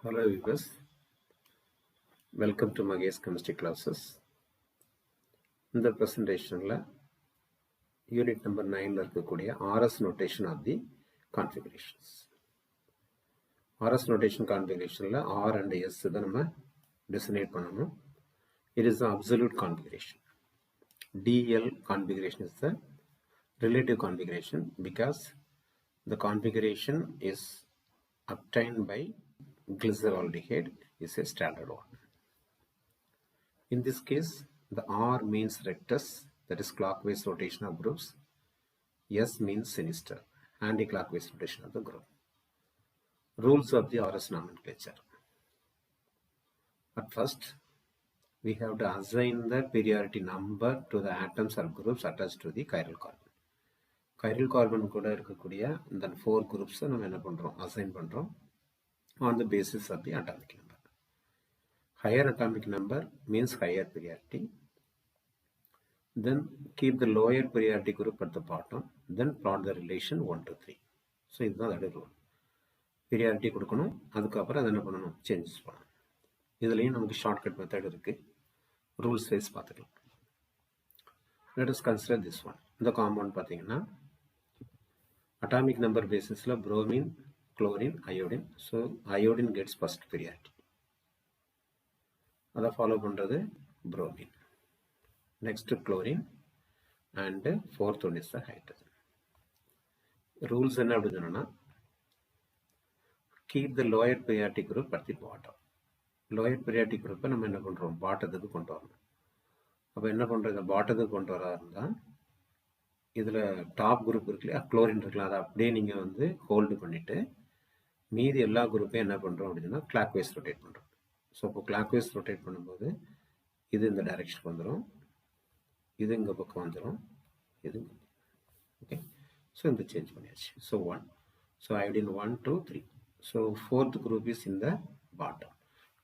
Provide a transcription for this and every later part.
Hello viewers, welcome to Magesh chemistry classes. In the presentation unit number 9 இருக்கக்கூடிய RS notation of the configurations. RS notation configuration R and S தான் நம்ம designate பண்ணணும். It is the absolute configuration. DL configuration is the relative configuration because the configuration is obtained by glyceraldehyde is a standard one. In this case, the R means rectus, that is clockwise rotation of groups. S means sinister, anti-clockwise rotation of the group. Rules of the RS nomenclature. At first, we have to assign the periodic number to the atoms or groups attached to the chiral carbon. Chiral carbon கூட இருக்கக்கூடிய இந்த 4 groups நம்ம என்ன பண்றோம் assign பண்றோம் on the basis of the atomic number. Higher atomic number means higher periodicity. Then keep the lower periodic group at the bottom. Then plot the relation 1 to 3. So this is the rule. Periodicity கொடுக்கணும் அதுக்கப்புறம் அதை என்ன பண்ணணும் changes பண்ணணும். இதுலயும் நமக்கு shortcut method இருக்கு. Rules wise பார்த்துக்கலாம். Let us consider this one. இந்த காம்பவுண்ட் பாத்தீங்கன்னா atomic number basisல bromine, chlorine, iodine. So iodine gets first periodicity. அதை ஃபாலோ பண்றது bromine. Next chlorine and fourth one is the hydrogen. Rules என்ன அப்படி சொன்னா keep the lower periodic group at the bottom. Lower periodic group நம்ம என்ன பண்றோம் பாட்டத்துக்கு கொண்டு வரணும். அப்ப என்ன பண்றது பாட்டத்துக்கு கொண்டு வரா இருந்தா இதுல டாப் குரூப் இருக்குல்ல குளோரின் இருக்குல்ல அதை அப்படியே நீங்க வந்து ஹோல்டு பண்ணிட்டு மீதி எல்லா குரூப்பையும் என்ன பண்றோம் அப்படின்னா கிளாக்வைஸ் ரொட்டேட் பண்றோம். ஸோ இப்போ கிளாக்வைஸ் ரொட்டேட் பண்ணும்போது இது இந்த டைரக்ஷனுக்கு வந்துடும், இது இங்க பக்கம் வந்துடும், இது ஓகே. ஸோ இந்த சேஞ்ச் பண்ணியாச்சு. So 1, so iodine 1 2 3. So fourth group is in the bottom.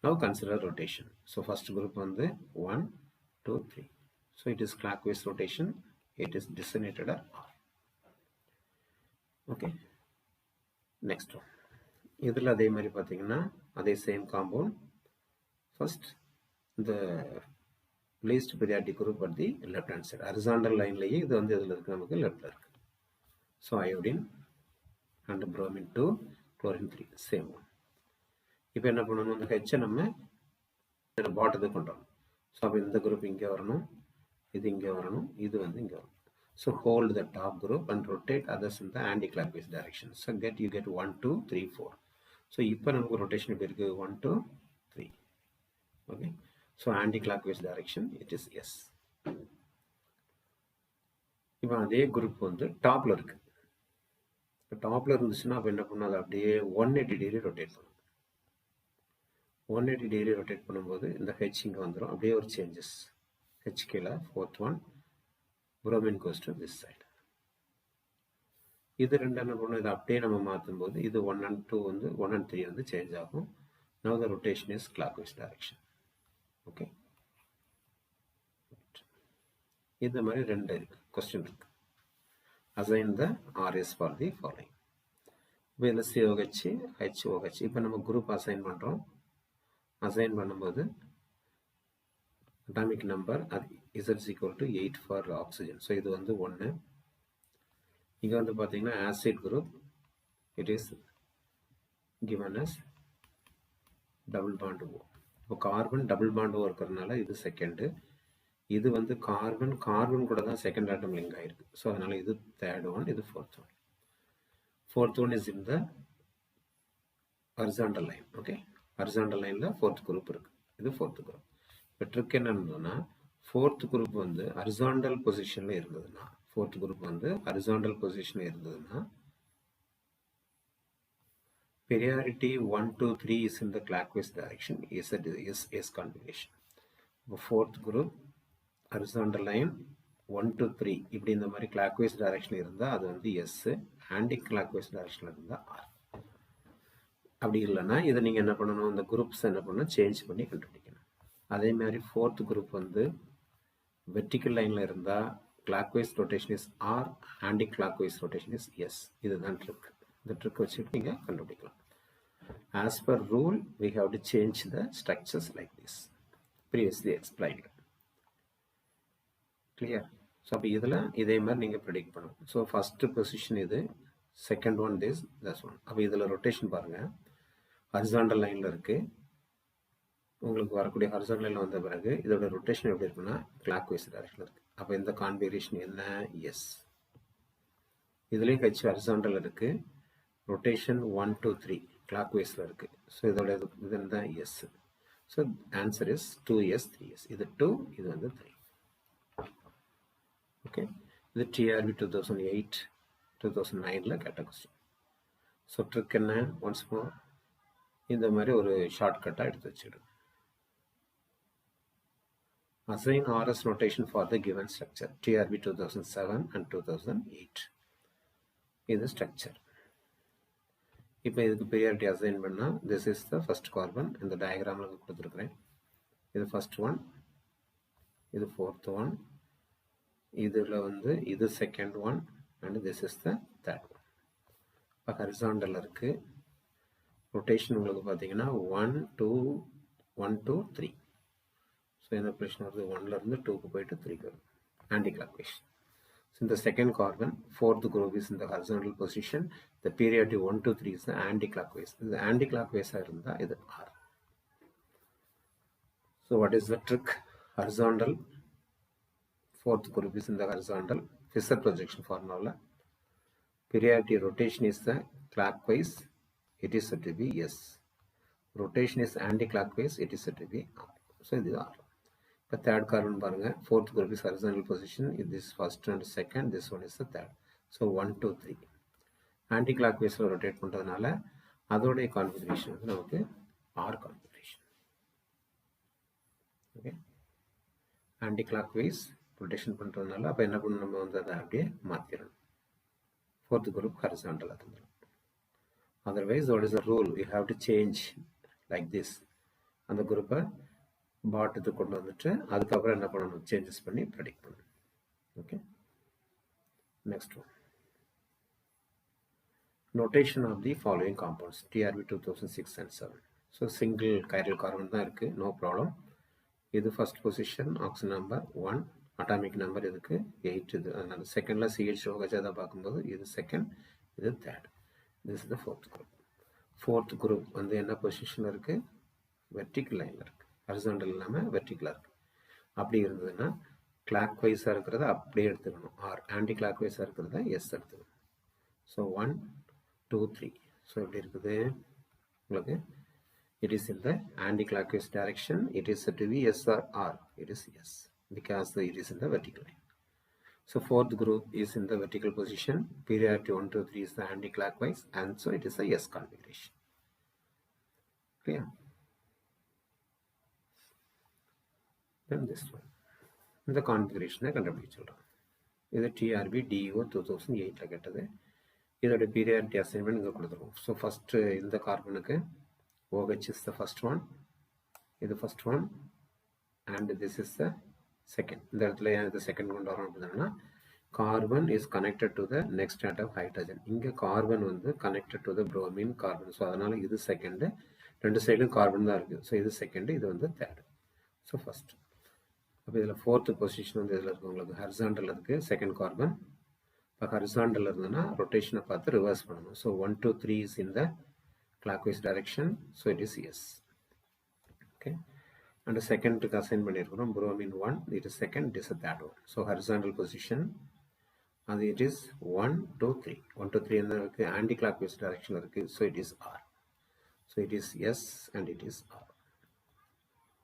Now consider rotation. So first group வந்து 1 2 3. So it is clockwise rotation. It is designated as R. Okay. Next one. இதில் அதே மாதிரி பார்த்தீங்கன்னா அதே same compound. First the least periodic group at the left hand side. Horizontal line லையே இது வந்து இதில் இருக்கு நமக்கு லெஃப்ட்ல இருக்கு. So iodine and bromine 2, chlorine 3, same one. இப்போ என்ன பண்ணணும் இந்த H நம்ம பாட்டத்துக்கு கொண்டு வரணும். ஸோ அப்போ இந்த குரூப் இங்கே வரணும், இது இங்கே வரணும், இது வந்து இங்கே வரணும். So hold the top group and rotate others in the anti-clockwise direction. So you get 1 2 3 4. So இப்போ நமக்கு rotation எப்படி இருக்கு 1 2 3. Okay. So anti-clockwise direction it is S. இப்போ அதே குரூப் வந்து டாப்ல இருக்கு. இப்போ டாப்ல இருந்துச்சுன்னா அப்போ என்ன பண்ணணும் அதை அப்படியே 180 டிகிரி ரொட்டேட் பண்ணணும். 180 டிகிரி ரொட்டேட் பண்ணும்போது இந்த H இங்கே வந்துடும், அப்படியே ஒரு சேஞ்சஸ். H கீழே fourth one, bromine goes to this side. இது ரெண்டு என்ன பண்ணணும் இதை அப்படியே நம்ம மாற்றும் போது இது 1 and 2 வந்து 1 and 3 வந்து சேஞ்ச் ஆகும். Now the rotation is clockwise direction. Okay. இந்த மாதிரி ரெண்டு இருக்கு கொஸ்டின் இருக்கு. Assign the RS for the following. இப்போ இதில் COH HOH. இப்போ நம்ம குரூப் அசைன் பண்ணுறோம். அசைன் பண்ணும்போது atomic number Z is equal to 8 for oxygen. So இது வந்து 1. இங்கே வந்து பார்த்தீங்கன்னா acid group it is given as double bond O. இப்போ கார்பன் டபுள் பாண்ட் O இருக்கிறதுனால இது செகண்டு, இது வந்து கார்பன் கூட தான் செகண்ட் ஆட்டம் லிங்க் ஆயிருக்கு. ஸோ அதனால இது தேர்ட் ஒன், இது fourth one. Fourth one is in the horizontal line. Okay, horizontal லைன்ல ஃபோர்த் குரூப் இருக்கு, இது ஃபோர்த் குரூப். இப்போ ட்ரிக் என்னன்னா ஃபோர்த் குரூப் வந்து ஹரிசாண்டல் பொசிஷன்ல இருந்ததுன்னா periodicity 1 2 3 is in the clockwise direction. S configuration. இப்போ fourth group horizontal line 1 to 3 இப்படி இந்த மாதிரி clockwise direction இருந்தா அது வந்து S, anti clockwise direction இருந்தா R. அப்படி இல்லைன்னா இதை நீங்க என்ன பண்ணணும் இந்த குரூப்ஸ் என்ன பண்ணணும் சேஞ்ச் பண்ணி கண்டுபிடிக்கணும். அதே மாதிரி fourth group வந்து vertical lineல இருந்தா clockwise rotation is R, anti clockwise rotation is S. இதுதான் ட்ரிக். இந்த ட்ரிக் வச்சுட்டு நீங்க கண்டுபிடிக்கலாம். As per rule, we have to change the structures like this. Previously explained. Clear? So, இதில் இதே மாதிரி நீங்கள் ப்ரெடிக்ட் பண்ணணும். ஸோ ஃபஸ்ட்டு பொசிஷன் இது, செகண்ட் ஒன் திஸ் ஒன். அப்போ இதில் ரொட்டேஷன் பாருங்கள், ஹரிசாண்டல் லைனில் இருக்குது. உங்களுக்கு வரக்கூடிய ஹரிசாண்டல் லைனில் வந்த பிறகு இதோட ரொட்டேஷன் எப்படி இருக்குன்னா கிளாக் வைஸ் டைரக்ஷனில் இருக்குது. அப்போ இந்த கான்ஃபிகரேஷன் என்ன? எஸ். இதுலேயும் ஹெச் ஹரிசாண்டல் இருக்குது, ரொட்டேஷன் 1 2 3 கிளாக் வைஸில் இருக்குது. ஸோ இதோட இது தான் S. So answer is 2s 3s. இது 2, இது வந்து 3. ஓகே, இது TRB 2008 2009 கேட்ட கொஸ்டின். ஸோ ட்ரிக் என்ன? ஒன்ஸ் மோர் இந்த மாதிரி ஒரு ஷார்ட்கட்டாக எடுத்து வச்சுடும். Assign RS notation for the given structure. TRB 2007 and 2008. இது ஸ்ட்ரக்சர். இப்போ இதுக்கு ப்ரியாரிட்டி அசைன் பண்ணால் this is the first carbon. இந்த டயக்ராமில் கொடுத்துருக்குறேன். இது ஃபர்ஸ்ட் ஒன், இது ஃபோர்த் ஒன், இதில் வந்து இது second one, and this is the third one. இப்போ ஹரிசாண்டல் இருக்குது. ரொட்டேஷன் உங்களுக்கு பார்த்தீங்கன்னா 1 2 1 2 3. ஸோ என்ன பிரச்சனை வருது? 1லேருந்து 2க்கு போயிட்டு 3க்கு வரும், ஆன்டி கிளாக் வைஸ். ஸோ இந்த second carbon fourth group is இந்த ஹரிசாண்டல் பொசிஷன். இந்த priority 1 2 3 is anti clock wise. இது ஆன்டி கிளாக் வைஸாக இருந்தால் இது R. So what is the trick? Horizontal fourth group is in the horizontal. Fisher projection formula. Periodicity rotation is the clockwise. It is said to be S. Rotation is anti-clockwise. It is said to be R. So this is R. But third carbon baranga, fourth group is horizontal position. This first and second. This one is the third. So 1 2 3. Anti-clockwise rotate பண்றதுனால அதோட configuration வந்து நமக்கு R configuration. Okay. Anti-clockwise rotation பண்ணுறதுனால அப்போ என்ன பண்ணணும்? நம்ம வந்து அதை அப்படியே மாற்றிடணும். ஃபோர்த் குரூப் ஹரிசாண்டல் வந்துடும். Otherwise what is the rule? You have to change like this. அந்த குரூப்பை பாட்டுக்கு கொண்டு வந்துட்டு அதுக்கப்புறம் என்ன பண்ணணும்? சேஞ்சஸ் பண்ணி ப்ரெடிக்ட் பண்ணணும். Okay, next one. Notation of the following compounds. TRB 2006 and 7. So single chiral carbon தான் இருக்குது, நோ ப்ராப்ளம். இது first position, oxygen number 1, atomic number இதுக்கு 8. இது அதனால் செகண்டில் CH அதை பார்க்கும்போது இது செகண்ட், இது third. This is the fourth group. Fourth group வந்து என்ன பொசிஷனில் இருக்குது? வெர்டிக்கல் லைனில் இருக்குது. ஹரிசாண்டல் இல்லாமல் வெர்டிக்கலாக இருக்குது. அப்படி இருந்ததுன்னா கிளாக் வைஸாக இருக்கிறத அப்படியே எடுத்துக்கணும். ஆர் ஆன்டி கிளாக் வைஸாக இருக்கிறத எஸ் எடுத்துக்கணும். ஸோ 1 2 3. ஸோ எப்படி இருக்குது உங்களுக்கு? It is in the anti-clockwise direction. It is said to be S or R. It is yes because it is in the vertical line. So fourth group is in the vertical position. Periodicity 1 2 3 is the anti-clockwise, and so it is a S configuration. Clear? Then this one. இந்த கான்ஃபிகரேஷனை கண்டுபிடிச்சிடலாம். இது TRB DO 2008 கேட்டது. இதோட priority assignment இங்கே கொடுத்துருவோம். So first இந்த கார்பனுக்கு OH is the first one, இது first one, and this is the second. இந்த இடத்துல the second கொண்டு வரோம் அப்படின்னா carbon is connected to the next atom hydrogen. இங்கே carbon வந்து connected to the bromine carbon. So அதனால் இது செகண்டு, ரெண்டு சைடும் கார்பன் தான் இருக்குது. ஸோ இது செகண்டு, இது வந்து தேர்டு. So first. அப்போ இதில் ஃபோர்த்து பொசிஷன் வந்து இதில் இருக்குது உங்களுக்கு ஹரிசாண்டல் இருக்குது, செகண்ட் கார்பன். இப்போ ஹரிசாண்டல் இருந்ததுன்னா ரொட்டேஷனை பார்த்து ரிவர்ஸ் பண்ணணும். So 1 2 3 is in the clockwise direction, so it is yes. Okay, and the second assign பண்ணிருக்கோம் bromine 1, it is second, it is a third one. So horizontal position and it is 1 2 3. 1 2 3 என்ன இருக்கு? anti clockwise direction இருக்கு. So it is R. So it is yes and it is R.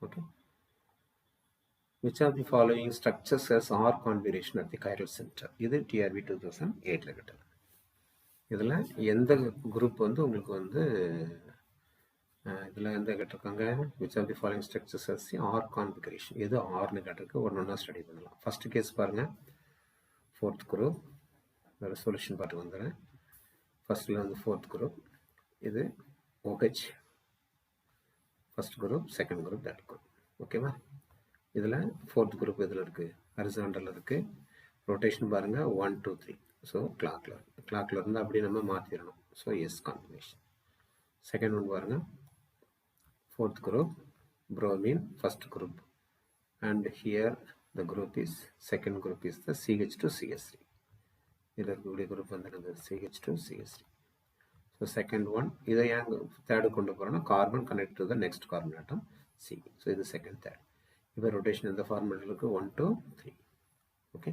Okay, which of the following structures has R configuration at the chiral center? இது TRB 2008 ல கேட்டது. இதில் எந்த group வந்து உங்களுக்கு வந்து இதில் எந்த கேட்டிருக்காங்க? Which of the following structures has the R configuration. எது ஆர்னு கேட்டிருக்கு, ஒன்றா ஸ்டடி பண்ணலாம். ஃபர்ஸ்ட் கேஸ் பாருங்கள், ஃபோர்த் குரூப். வேறு சொல்யூஷன் பார்த்து வந்துடுறேன். ஃபர்ஸ்ட்டில் வந்து ஃபோர்த் குரூப், இது OH first group, second group, third group. ஓகேவா? இதில் ஃபோர்த் குரூப் இதில் இருக்குது, ஹரிசாண்டல் இருக்குது. ரொட்டேஷன் பாருங்கள் 1 2 3. ஸோ கிளாக்கில் இருந்து அப்படியே நம்ம மாற்றிடணும். So S configuration. Second one பாருங்க, fourth group bromine, first group, and here the group is, second group is the CH2CH3. இதில் இருக்கக்கூடிய குரூப் வந்து என்னது, CH2CH3. ஸோ செகண்ட் ஒன், இதை ஏன் தேர்டு கொண்டு போகிறோன்னா carbon connect to the next carbon atom C. So இது செகண்ட் தேர்ட். இப்போ ரொட்டேஷன் இந்த ஃபார்மேட்டில் இருக்குது 1 2 3. ஓகே,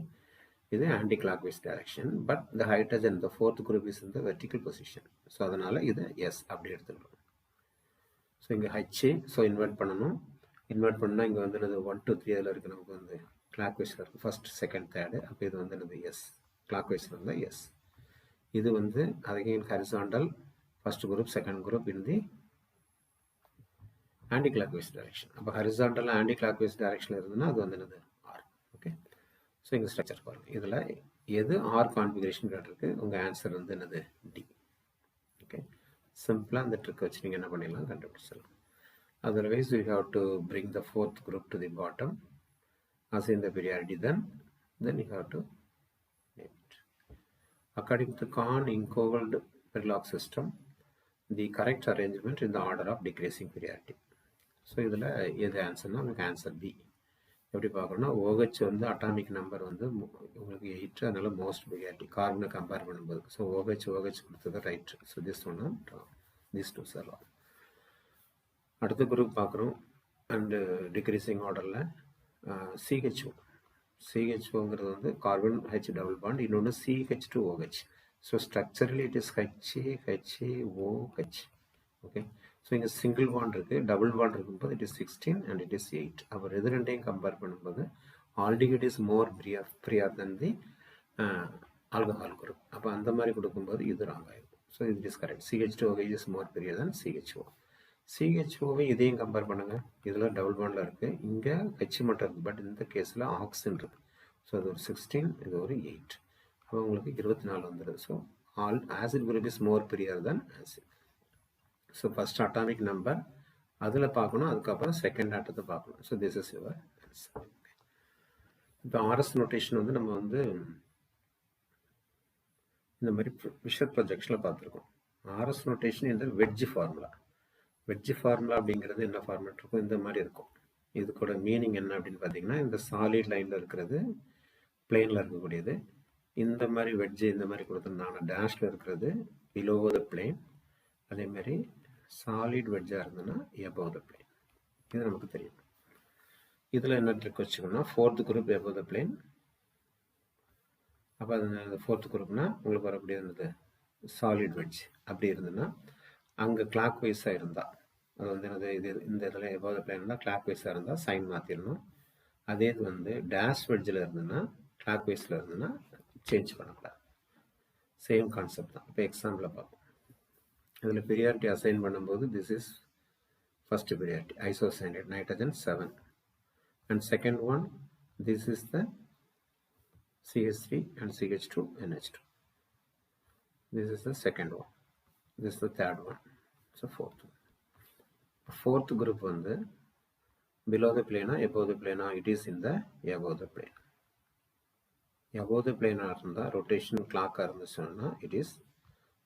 இது anti clock wise direction. But இந்த ஹைட்ரஜன் இந்த ஃபோர்த் குரூப் இஸ் இந்த வெர்டிக்கல் பொசிஷன். ஸோ அதனால் இதை எஸ் அப்படி எடுத்துக்கிறோம். ஸோ இங்கே ஹெச்சு, ஸோ இன்வெர்ட் பண்ணணும். இன்வெர்ட் பண்ணால் இங்கே வந்து என்னது 1 2 3 அதில் இருக்குது, நமக்கு வந்து கிளாக் வைஸில் இருக்குது, ஃபஸ்ட் செகண்ட் தேர்டு. அப்போ இது வந்து என்னது எஸ், கிளாக் வைஸில் இருந்தால் எஸ். இது வந்து again horizontal, first group second group in the anti clock wise direction. அப்போ ஹரிசாண்டல் ஆன்டி கிளாக் வைஸ் டைரக்ஷனில் இருந்ததுன்னா அது வந்து என்னது ஆர். ஓகே, ஸோ இங்கே ஸ்ட்ரக்சர் பாருங்கள், இதில் எது ஆர் கான்ஃபிகரேஷன் இருக்குது, உங்கள் ஆன்சர் வந்து என்னது டி. ஓகே, சிம்பிளாக அந்த ட்ரிக் வச்சு நீங்கள் என்ன பண்ணிடலாம், கண்டுபிடிச்சிடலாம். Otherwise, we have to bring the fourth group to the bottom, assign the priority, then you have to name it. According to Kahn-Ingold Prelog system, the correct arrangement in the order of decreasing priority. So இதில் எது ஆன்சர்னா உங்களுக்கு answer B. எப்படி பார்க்கணும்னா OH வந்து atomic number வந்து உங்களுக்கு 8, அதனால most priority கார்பனை கம்பேர் பண்ணும்போது. ஸோ OH கொடுத்தது ரைட். ஸோ திஸ் ஒன்று திஸ் டூ சார். அடுத்த குரூப் பார்க்குறோம் அண்டு டிக்ரீசிங் ஆர்டரில் CHO. CHOங்கிறது வந்து கார்பன் H டபுள் பாண்ட், இன்னொன்று CH2OH. So structurally it is HOH. Okay, so இங்கே சிங்கிள் பாண்ட் இருக்குது, டபுள் பாண்ட் இருக்கும்போது it is 16 and it is 8. அப்புறம் இது ரெண்டையும் கம்பேர் பண்ணும்போது aldehyde is more prior than the alcohol group. அப்போ அந்த மாதிரி கொடுக்கும்போது இது ராங் ஆகிடும். ஸோ இது is correct. CH2OH is more prior than CHO. CHOவை இதையும் கம்பேர் பண்ணுங்கள், இதில் டபுள் பாண்டில் இருக்குது, இங்கே ஹெச் மட்டும் இருக்குது, பட் இந்த கேஸில் ஆக்சின் இருக்குது. ஸோ அது ஒரு 16, இது ஒரு 8. அப்போ உங்களுக்கு 24 வந்துடுது. So acid group is more prior than acid. So first atomic number அதில் பார்க்கணும், அதுக்கப்புறம் செகண்ட் ஆட்டத்தை பார்க்கணும். So this is your answer. இப்போ ஆர்எஸ் நோட்டேஷன் வந்து நம்ம வந்து இந்த மாதிரி விஷர் ப்ரொஜெக்ஷனில் பார்த்துருக்கோம். ஆர்எஸ் நோட்டேஷன் இந்த வெட்ஜ் ஃபார்முலா. வெட்ஜ் ஃபார்முலா அப்படிங்கிறது என்ன ஃபார்மேட் இருக்கும், இந்த மாதிரி இருக்கும். இது கூட மீனிங் என்ன அப்படின்னு பார்த்தீங்கன்னா, இந்த சாலிட் லைனில் இருக்கிறது பிளேனில் இருக்கக்கூடியது, இந்த மாதிரி வெட்ஜு இந்த மாதிரி கொடுத்துருந்தாங்கன்னா டேஷில் இருக்கிறது பிலோ த பிளேன், அதேமாதிரி சாலிட் வெட்ஜாக இருந்ததுன்னா எபோவ் த பிளேன். இது நமக்கு தெரியும். இதில் என்ன ட்ரிக் வச்சுக்கணும்னா fourth group above the plane. அப்போ அது ஃபோர்த் குரூப்னா உங்களுக்கு வரக்கூடிய இருந்தது சாலிட் வெட்ஜ் அப்படி இருந்ததுன்னா அங்கே கிளாக் வைஸாக இருந்தால் அது வந்து என்னது, இது இந்த இதில் எபோவ் த பிளேன் இருந்தால் கிளாக் வைஸாக இருந்தால் சைன் மாற்றிடணும். அதே இது வந்து டேஷ் வெட்ஜில் இருந்ததுன்னா கிளாக் வைஸில் இருந்ததுன்னா சேஞ்ச் பண்ணக்கூடாது. சேம் கான்செப்ட் தான். இப்போ எக்ஸாம்பிளில் பார்ப்போம். இதில் ப்ரியாரிட்டி அசைன் பண்ணும்போது this is first priority isocyanate nitrogen 7, and second one this is the CH3 and CH2 NH2. This is the second one. This is the third one. So fourth group வந்து below the plane, above the plane, it is in the above the plane. Above the plane இருந்தால் rotation clock இருந்துச்சுன்னா it is,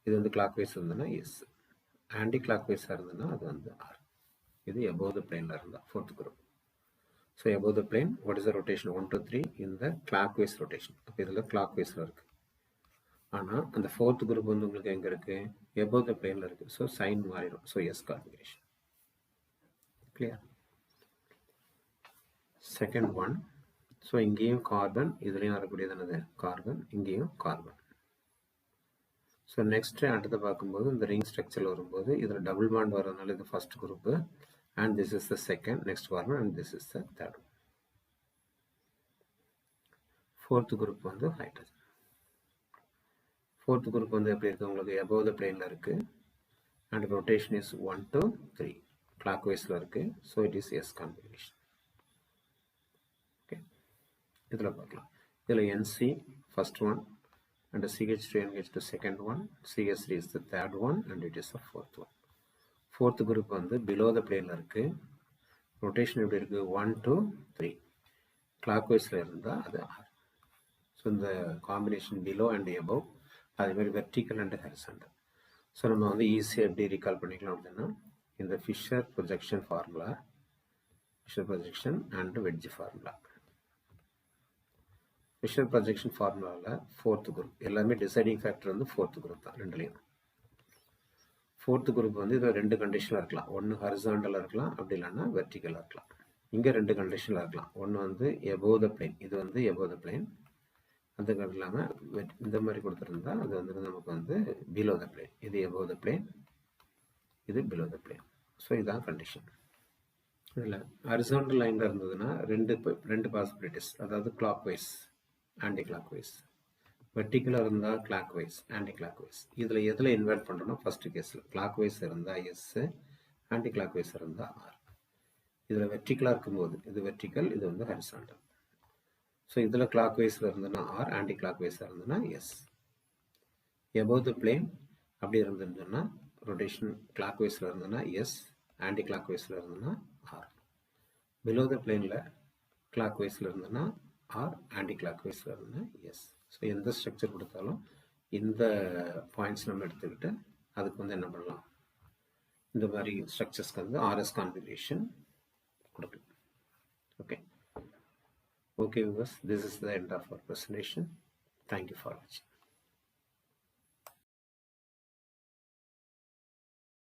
இது வந்து clock wise இருந்ததுன்னா S, anti கிளாக் வைஸாக இருந்ததுன்னா அது வந்து ஆர். இது above the plane இருந்தால் fourth group. So above the plane, what is the rotation 1 2 3 in the clockwise rotation. அப்போ இதில் clockwise இருக்குது. ஆனால் அந்த ஃபோர்த் குரூப் வந்து உங்களுக்கு எங்கே இருக்குது, above the plane இருக்குது. ஸோ சைன் மாறிடும். So S configuration. Clear. Second one, so இங்கேயும் கார்பன், இதுலேயும் வரக்கூடியது என்னது கார்பன், இங்கேயும் கார்பன். ஸோ நெக்ஸ்ட்டு அடுத்து பார்க்கும்போது இந்த ரிங் ஸ்ட்ரக்சரில் வரும்போது இதில் டபுள் பாண்ட் வரதுனால இது first group, and this is the second next carbon, and this is the third one. Fourth group வந்து hydrogen. Fourth group வந்து எப்படி இருக்கு உங்களுக்கு, above the planeல இருக்கு, and rotation is 1 2 3 clockwiseல இருக்கு. So it is S configuration. Okay, இதில் பார்க்கலாம். இதில் NC first one, and CH2 NH2 second one, CH3 is the third one, and it is the fourth one. Fourth group வந்து below த பிளேனில் இருக்குது. Rotation எப்படி இருக்குது 1 2 3 clock வைஸில் இருந்தால் அது ஆர். ஸோ இந்த காம்பினேஷன் பிலோ அண்ட் எபவ், அதேமாதிரி வெர்டிக்கல் அண்ட் ஹரிசாண்டல். ஸோ நம்ம வந்து ஈஸியாக எப்படி ரீகால் பண்ணிக்கலாம் அப்படின்னா, இந்த Fischer projection formula, Fischer projection and wedge formula. Fischer projection ஃபார்முலாவில் ஃபோர்த் குரூப் எல்லாமே டிசைடிங் ஃபேக்டர் வந்து ஃபோர்த் குரூப் தான் ரெண்டுலேயும். ஃபோர்த் குரூப் வந்து இதில் 2 கண்டிஷனில் இருக்கலாம். ஒன்று ஹரிசாண்டலாக இருக்கலாம், அப்படி இல்லைன்னா வெர்டிக்கலாக இருக்கலாம். இங்கே 2 கண்டிஷனில் இருக்கலாம். ஒன்று வந்து எபோவ் த பிளேன், இது வந்து எபோவ் த பிளேன். அதுக்கு இல்லாமல் இந்த மாதிரி கொடுத்துருந்தா அது வந்து நமக்கு வந்து பிலோ த பிளேன். இது எபோவ் த பிளேன், இது பிலோ த பிளேன். ஸோ இதுதான் கண்டிஷன். இதில் ஹரிசாண்டல் லைனில் இருந்ததுன்னா ரெண்டு பாசிபிலிட்டிஸ், அதாவது clockwise, anti clock wise. வெர்டிக்கலாக இருந்தால் clockwise, anti clock wise. இதில் எதில் இன்வெர்ட் பண்ணுறோன்னா ஃபஸ்ட்டு கேஸில் கிளாக் வைஸ் இருந்தால் எஸ்ஸு, ஆன்டி கிளாக் வைஸ் இருந்தால் ஆர். இதில் வெர்டிக்கலாக இருக்கும்போது இது வெர்டிக்கல், இது வந்து ஹரிசாண்டல். ஸோ இதில் கிளாக் வைஸில் இருந்ததுன்னா ஆர், ஆன்டி கிளாக் வைஸில் இருந்ததுன்னா எஸ். எபோவ் த பிளேன் அப்படி இருந்துச்சுன்னா ரொட்டேஷன் கிளாக் வைஸில் இருந்ததுன்னா எஸ், ஆன்டி கிளாக் வைஸில் இருந்ததுன்னா ஆர். பிலோ த பிளேனில் கிளாக் வைஸில் இருந்ததுன்னா ஆர், ஆன்டி கிளாக் வைஸில் இருந்ததுன்னா எஸ். ஸோ எந்த ஸ்ட்ரக்சர் கொடுத்தாலும் இந்த பாயிண்ட்ஸ் நம்ம எடுத்துக்கிட்டு அதுக்கு வந்து என்ன பண்ணலாம், இந்த மாதிரி ஸ்ட்ரக்சர்ஸ்க்கு வந்து ஆர்எஸ் கான்ஃபிகரேஷன் கொடுக்கலாம். Okay. Okay, viewers, this is the end of our presentation. Thank you for watching.